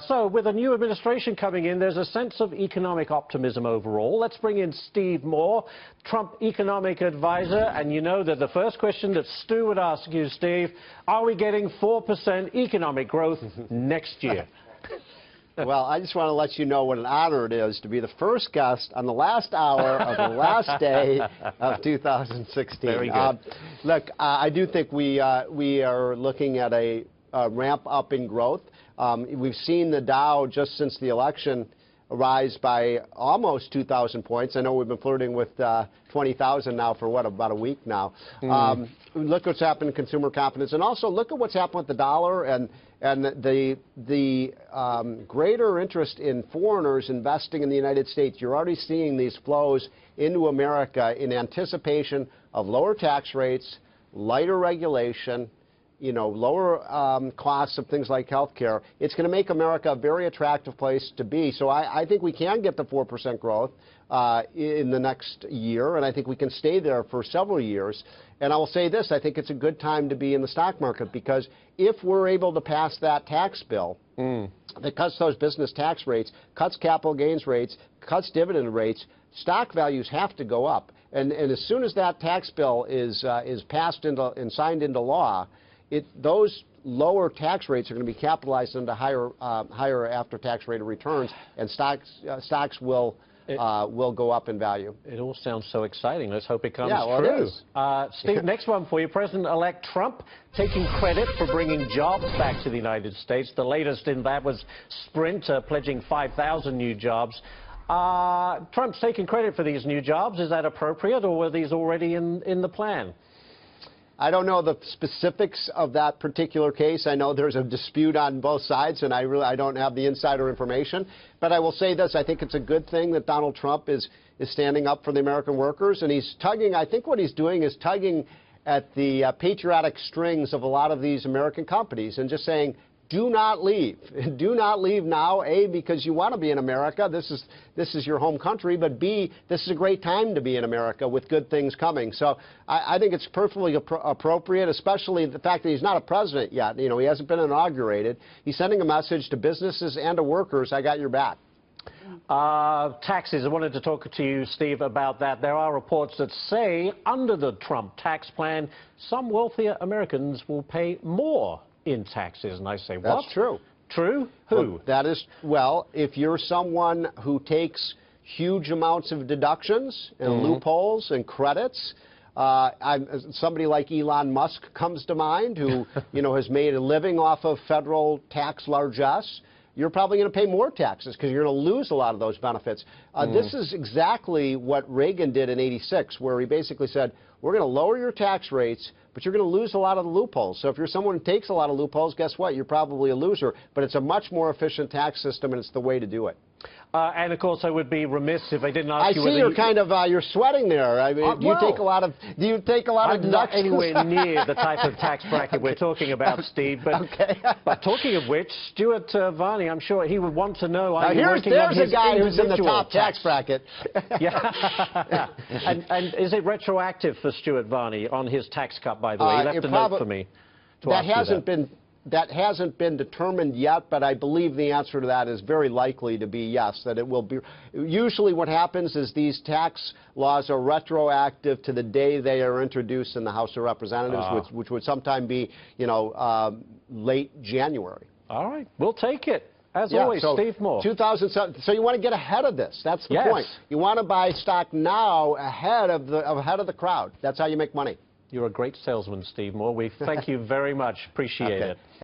So, with a new administration coming in, there's a sense of economic optimism overall. Let's bring in Steve Moore, Trump economic advisor. And you know that the first question that Stu would ask you, Steve, are we getting 4% economic growth next year? Well, I just want to let you know what an honor it is to be the first guest on the last hour of the last day of 2016. Very good. Look, I do think we are looking at a ramp up in growth. We've seen the Dow just since the election rise by almost 2,000 points. I know we've been flirting with 20,000 now for, what, about a week now. Look what's happened in consumer confidence. And also look at what's happened with the dollar and the greater interest in foreigners investing in the United States. You're already seeing these flows into America in anticipation of lower tax rates, lighter regulation, lower costs of things like health care. It's going to make America a very attractive place to be. So I think we can get the 4% growth in the next year, and I think we can stay there for several years. And I will say this, I think it's a good time to be in the stock market, because if we're able to pass that tax bill that cuts those business tax rates, cuts capital gains rates, cuts dividend rates, stock values have to go up. And as soon as that tax bill is passed into and signed into law, those lower tax rates are going to be capitalized into higher after-tax rate of returns, and stocks will go up in value. It all sounds so exciting. Let's hope it comes true. It is. Steve, next one for you. President-elect Trump taking credit for bringing jobs back to the United States. The latest in that was Sprint pledging 5,000 new jobs. Trump's taking credit for these new jobs. Is that appropriate, or were these already in the plan? I don't know the specifics of that particular case. I know there's a dispute on both sides, and I don't have the insider information. But I will say this, I think it's a good thing that Donald Trump is standing up for the American workers, and he's tugging, I think what he's doing is tugging at the patriotic strings of a lot of these American companies and just saying, do not leave. Do not leave now, A, because you want to be in America. This is your home country. But B, this is a great time to be in America with good things coming. So I think it's perfectly appropriate, especially the fact that he's not a president yet. He hasn't been inaugurated. He's sending a message to businesses and to workers, I got your back. Taxes. I wanted to talk to you, Steve, about that. There are reports that say under the Trump tax plan, some wealthier Americans will pay more in taxes, and I say, what? That's true. True? Who? Well, that is, well, if you're someone who takes huge amounts of deductions and loopholes and credits, somebody like Elon Musk comes to mind, who has made a living off of federal tax largesse. You're probably going to pay more taxes because you're going to lose a lot of those benefits. This is exactly what Reagan did in '86, where he basically said, we're going to lower your tax rates, but you're going to lose a lot of the loopholes. So if you're someone who takes a lot of loopholes, guess what? You're probably a loser. But it's a much more efficient tax system, and it's the way to do it. And of course, I would be remiss if I didn't ask you. I see you're kind of you're sweating there. I mean, do you take a lot of deductions? Not anywhere near the type of tax bracket we're talking about, Steve. But, but talking of which, Stuart Varney, I'm sure he would want to know. There's a guy who's in the top tax bracket. Yeah. and is it retroactive for Stuart Varney on his tax cut? By the way, he left a note for me. That hasn't been determined yet, but I believe the answer to that is very likely to be yes, that it will be. Usually what happens is these tax laws are retroactive to the day they are introduced in the House of Representatives, which would sometime be, late January. All right. We'll take it. As always, so Steve Moore. 2007. So you want to get ahead of this. That's the point. You want to buy stock now ahead of the crowd. That's how you make money. You're a great salesman, Steve Moore. We thank you very much. Appreciate it.